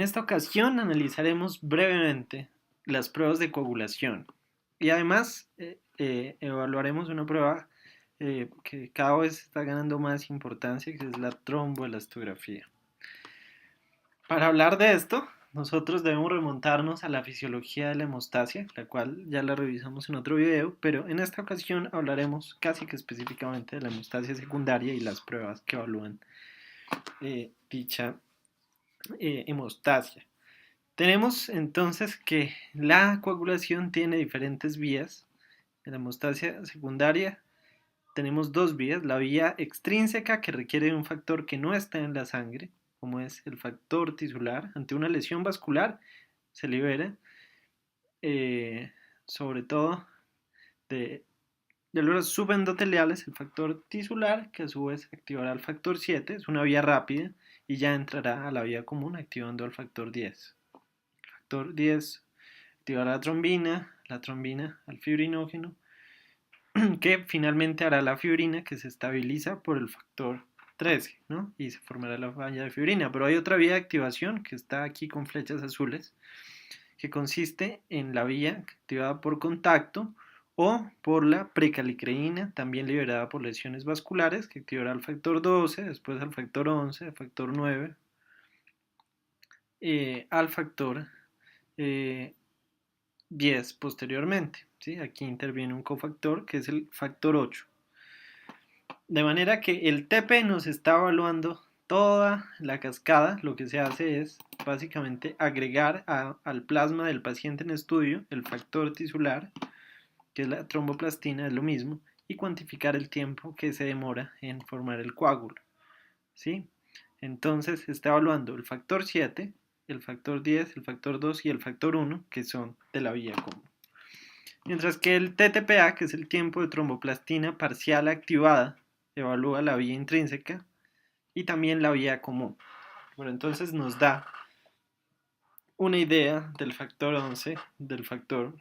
En esta ocasión analizaremos brevemente las pruebas de coagulación y además evaluaremos una prueba que cada vez está ganando más importancia, que es la tromboelastografía. Para hablar de esto, nosotros debemos remontarnos a la fisiología de la hemostasia, la cual ya la revisamos en otro video, pero en esta ocasión hablaremos casi que específicamente de la hemostasia secundaria y las pruebas que evalúan dicha hemostasia. Tenemos entonces que la coagulación tiene diferentes vías. En la hemostasia secundaria tenemos dos vías: la vía extrínseca, que requiere de un factor que no está en la sangre, como es el factor tisular. Ante una lesión vascular se libera, eh, sobre todo de los subendoteliales, el factor tisular, que a su vez activará el factor 7, es una vía rápida, y ya entrará a la vía común activando el factor 10. El factor 10 activará la trombina al fibrinógeno, que finalmente hará la fibrina, que se estabiliza por el factor 13, ¿no? Y se formará la falla de fibrina. Pero hay otra vía de activación que está aquí con flechas azules, que consiste en la vía activada por contacto o por la precalicreína, también liberada por lesiones vasculares, que activará el factor 12, después al factor 11, al factor 9, al factor 10 posteriormente. ¿Sí? Aquí interviene un cofactor que es el factor 8. De manera que el TP nos está evaluando toda la cascada. Lo que se hace es básicamente agregar al plasma del paciente en estudio el factor tisular, que es la tromboplastina, es lo mismo, y cuantificar el tiempo que se demora en formar el coágulo. ¿Sí? Entonces está evaluando el factor 7, el factor 10, el factor 2 y el factor 1, que son de la vía común. Mientras que el TTPA, que es el tiempo de tromboplastina parcial activada, evalúa la vía intrínseca y también la vía común. Bueno, entonces nos da una idea del factor 11, del factor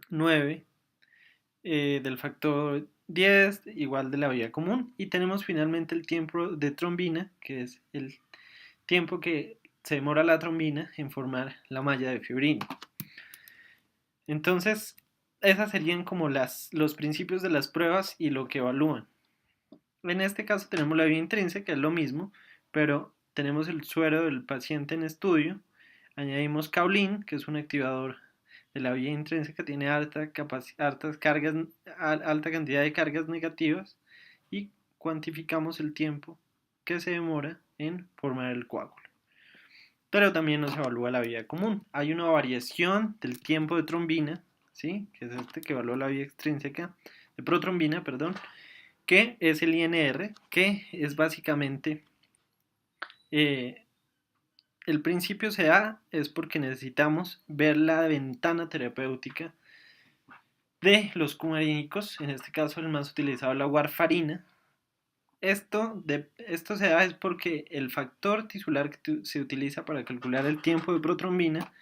9, del factor 10, igual de la vía común. Y tenemos finalmente el tiempo de trombina, que es el tiempo que se demora la trombina en formar la malla de fibrina. Entonces, esas serían como los principios de las pruebas y lo que evalúan. En este caso tenemos la vía intrínseca, es lo mismo, pero tenemos el suero del paciente en estudio. Añadimos caulín, que es un activador de la vía intrínseca, tiene alta cantidad de cargas negativas, y cuantificamos el tiempo que se demora en formar el coágulo. Pero también nos evalúa la vía común. Hay una variación del tiempo de trombina, ¿sí? Que es este que evalúa la vía extrínseca, de protrombina, perdón, que es el INR, que es básicamente el principio se da es porque necesitamos ver la ventana terapéutica de los cumarínicos, en este caso el más utilizado, la warfarina. Esto se da es porque el factor tisular que se utiliza para calcular el tiempo de protrombina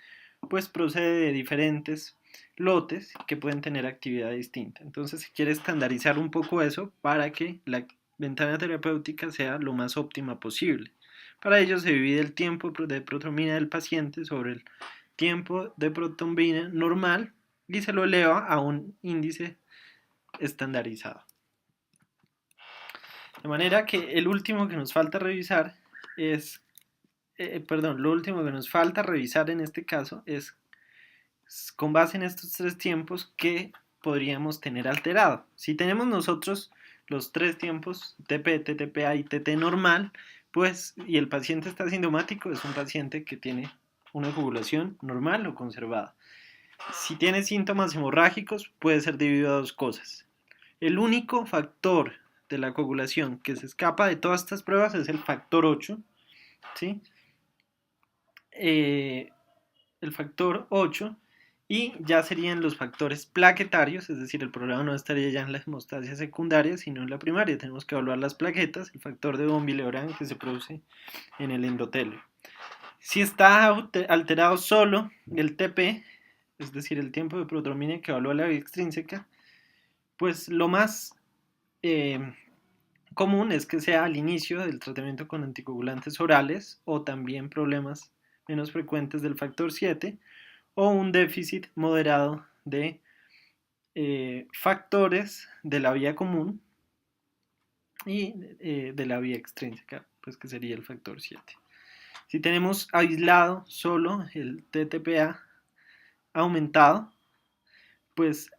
pues procede de diferentes lotes que pueden tener actividad distinta. Entonces se quiere estandarizar un poco eso para que la ventana terapéutica sea lo más óptima posible. Para ello se divide el tiempo de protrombina del paciente sobre el tiempo de protrombina normal y se lo eleva a un índice estandarizado. De manera que el último que nos falta revisar es, lo último que nos falta revisar en este caso es, con base en estos tres tiempos, que podríamos tener alterado. Si tenemos nosotros los tres tiempos, TP, TTPA y TT normal, pues, y el paciente está asintomático, es un paciente que tiene una coagulación normal o conservada. Si tiene síntomas hemorrágicos, puede ser debido a dos cosas. El único factor de la coagulación que se escapa de todas estas pruebas es el factor 8, ¿sí? El factor 8, y ya serían los factores plaquetarios, es decir, el problema no estaría ya en la hemostasia secundaria, sino en la primaria. Tenemos que evaluar las plaquetas, el factor de von Willebrand que se produce en el endotelio. Si está alterado solo el TP, es decir, el tiempo de protrombina que evalúa la vía extrínseca, pues lo más común es que sea al inicio del tratamiento con anticoagulantes orales o también problemas menos frecuentes del factor 7, o un déficit moderado de factores de la vía común y de la vía extrínseca, pues que sería el factor 7. Si tenemos aislado solo el TTPA aumentado, pues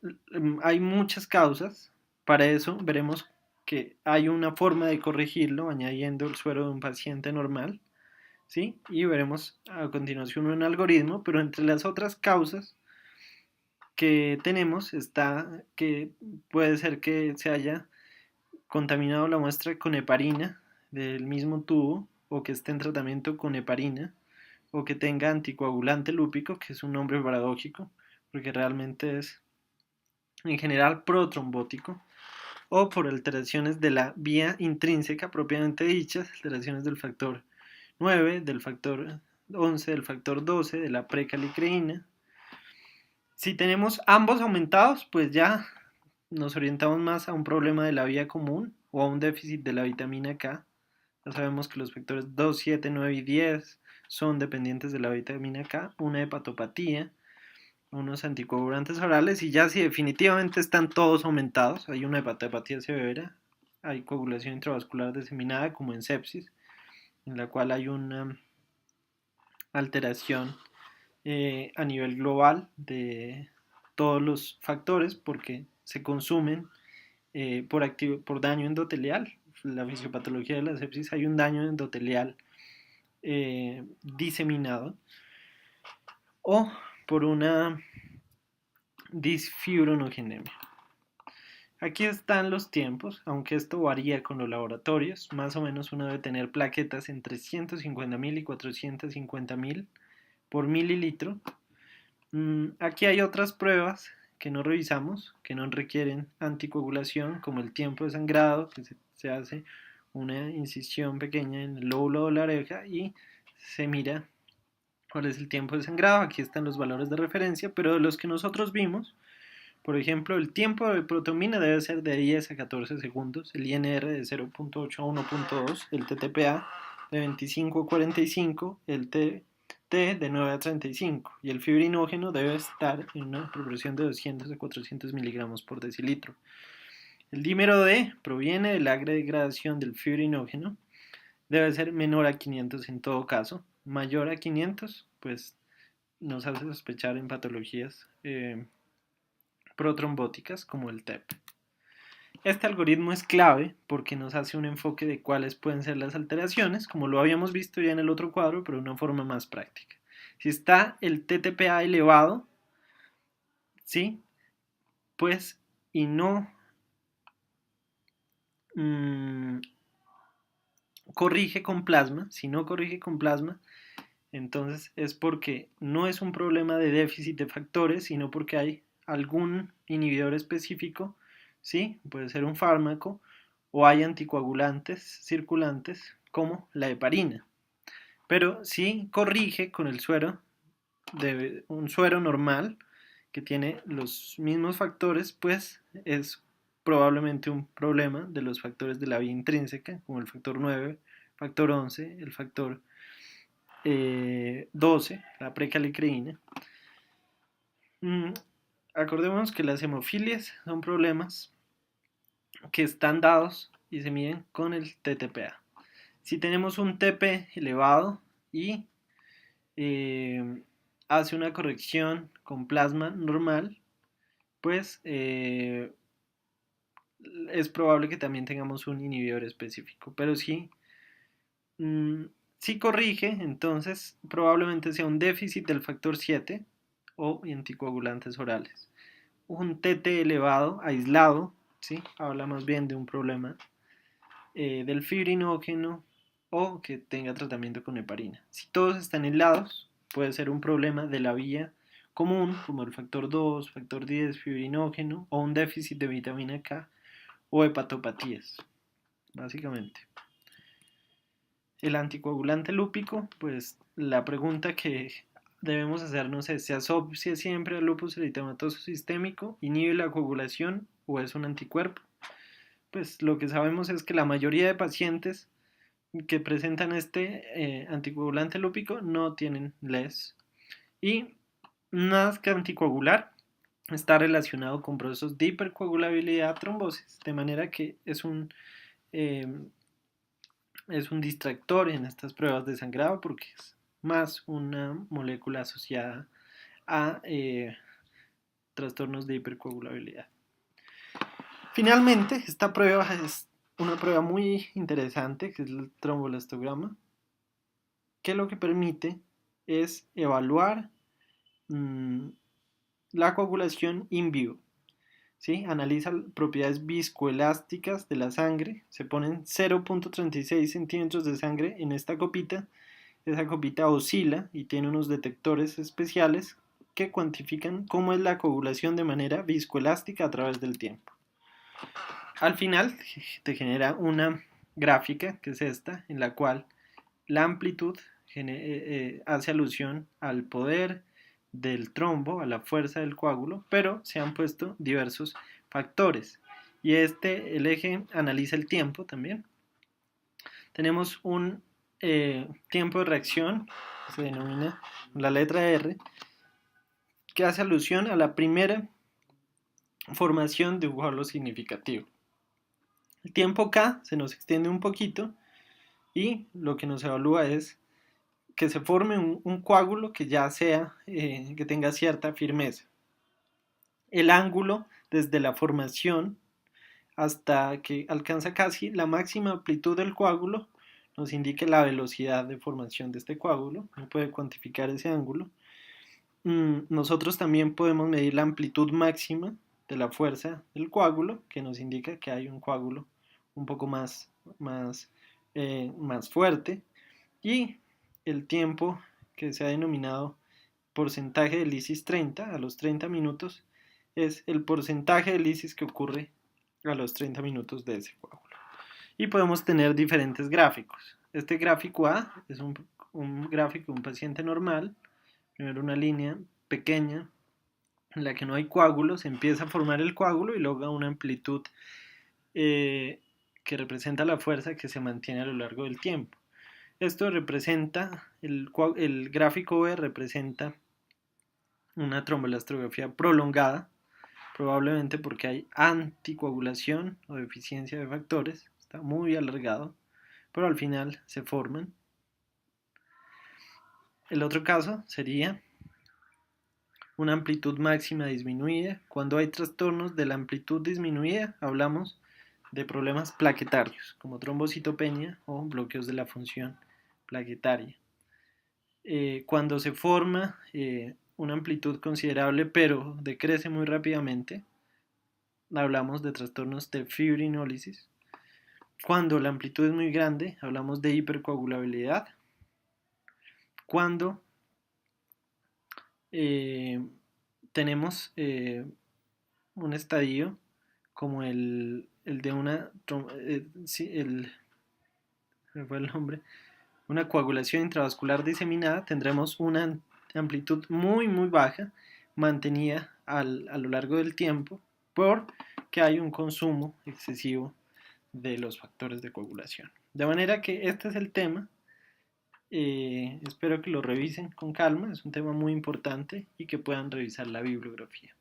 hay muchas causas. Para eso veremos que hay una forma de corregirlo añadiendo el suero de un paciente normal, ¿sí? Y veremos a continuación un algoritmo, pero entre las otras causas que tenemos está que puede ser que se haya contaminado la muestra con heparina del mismo tubo, o que esté en tratamiento con heparina, o que tenga anticoagulante lúpico, que es un nombre paradójico, porque realmente es en general protrombótico, o por alteraciones de la vía intrínseca propiamente dichas, alteraciones del factor 9, del factor 11, del factor 12, de la precalicreína. Si tenemos ambos aumentados, pues ya nos orientamos más a un problema de la vía común o a un déficit de la vitamina K. Ya sabemos que los factores 2, 7, 9 y 10 son dependientes de la vitamina K, una hepatopatía, unos anticoagulantes orales, y ya si definitivamente están todos aumentados, hay una hepatopatía severa, hay coagulación intravascular diseminada como en sepsis, en la cual hay una alteración a nivel global de todos los factores porque se consumen por daño endotelial. La fisiopatología de la sepsis, hay un daño endotelial diseminado, o por una disfiuronogenemia. Aquí están los tiempos, aunque esto varía con los laboratorios. Más o menos uno debe tener plaquetas entre 150.000 y 450.000 por mililitro. Aquí hay otras pruebas que no revisamos, que no requieren anticoagulación, como el tiempo de sangrado, que se hace una incisión pequeña en el lóbulo de la oreja y se mira cuál es el tiempo de sangrado. Aquí están los valores de referencia, pero de los que nosotros vimos, por ejemplo, el tiempo de protomina debe ser de 10 a 14 segundos, el INR de 0.8 a 1.2, el TTPA de 25 a 45, el TT de 9 a 35, y el fibrinógeno debe estar en una proporción de 200 a 400 miligramos por decilitro. El dímero D proviene de la degradación del fibrinógeno, debe ser menor a 500 en todo caso, mayor a 500, pues nos hace sospechar en patologías protrombóticas como el TEP. Este algoritmo es clave porque nos hace un enfoque de cuáles pueden ser las alteraciones, como lo habíamos visto ya en el otro cuadro, pero de una forma más práctica. Si está el TTPA elevado, ¿sí? Pues, y no corrige con plasma, si no corrige con plasma, entonces es porque no es un problema de déficit de factores, sino porque hay algún inhibidor específico, ¿sí? Puede ser un fármaco, o hay anticoagulantes circulantes como la heparina. Pero si corrige con el suero, de un suero normal que tiene los mismos factores, pues es probablemente un problema de los factores de la vía intrínseca, como el factor 9, factor 11, el factor 12, la precalicreína. Acordémonos que las hemofilias son problemas que están dados y se miden con el TTPA. Si tenemos un TP elevado y hace una corrección con plasma normal, pues es probable que también tengamos un inhibidor específico. Pero si corrige, entonces probablemente sea un déficit del factor 7 o anticoagulantes orales. Un TT elevado, aislado, ¿sí? Habla más bien de un problema del fibrinógeno o que tenga tratamiento con heparina. Si todos están aislados, puede ser un problema de la vía común, como el factor 2, factor 10, fibrinógeno, o un déficit de vitamina K o hepatopatías, básicamente. El anticoagulante lúpico, pues la pregunta que debemos hacernos es: ¿se asocia siempre al lupus eritematoso sistémico? ¿Inhibe la coagulación o es un anticuerpo? Pues lo que sabemos es que la mayoría de pacientes que presentan este anticoagulante lúpico no tienen LES. Y más que anticoagular, está relacionado con procesos de hipercoagulabilidad, trombosis, de manera que eh, es un distractor en estas pruebas de sangrado porque es más una molécula asociada a trastornos de hipercoagulabilidad. Finalmente, esta prueba es una prueba muy interesante, que es el trombolastograma, que lo que permite es evaluar la coagulación in vivo. ¿Sí? Analiza propiedades viscoelásticas de la sangre, se ponen 0.36 centímetros de sangre en esta copita, esa copita oscila y tiene unos detectores especiales que cuantifican cómo es la coagulación de manera viscoelástica a través del tiempo. Al final te genera una gráfica, que es esta, en la cual la amplitud hace alusión al poder del trombo, a la fuerza del coágulo, pero se han puesto diversos factores. Y el eje analiza el tiempo también. Tenemos un tiempo de reacción, que se denomina la letra R, que hace alusión a la primera formación de un coágulo significativo. El tiempo K se nos extiende un poquito y lo que nos evalúa es que se forme un coágulo que ya sea, que tenga cierta firmeza. El ángulo desde la formación hasta que alcanza casi la máxima amplitud del coágulo nos indica la velocidad de formación de este coágulo, no puede cuantificar ese ángulo. Nosotros también podemos medir la amplitud máxima de la fuerza del coágulo, que nos indica que hay un coágulo un poco más fuerte, y el tiempo que se ha denominado porcentaje de lisis 30 a los 30 minutos es el porcentaje de lisis que ocurre a los 30 minutos de ese coágulo. Y podemos tener diferentes gráficos. Este gráfico A es un gráfico de un paciente normal, primero una línea pequeña en la que no hay coágulos, empieza a formar el coágulo y logra una amplitud que representa la fuerza que se mantiene a lo largo del tiempo. Esto representa, el gráfico B representa una tromboelastografía prolongada, probablemente porque hay anticoagulación o deficiencia de factores, está muy alargado, pero al final se forman. El otro caso sería una amplitud máxima disminuida. Cuando hay trastornos de la amplitud disminuida, hablamos de problemas plaquetarios, como trombocitopenia o bloqueos de la función plaquetaria. Cuando se forma una amplitud considerable pero decrece muy rápidamente, hablamos de trastornos de fibrinólisis. Cuando la amplitud es muy grande, hablamos de hipercoagulabilidad. Cuando tenemos un estadio como el de me fue el nombre, una coagulación intravascular diseminada, tendremos una amplitud muy baja mantenida a lo largo del tiempo porque hay un consumo excesivo de los factores de coagulación. De manera que este es el tema. Espero que lo revisen con calma, es un tema muy importante y que puedan revisar la bibliografía.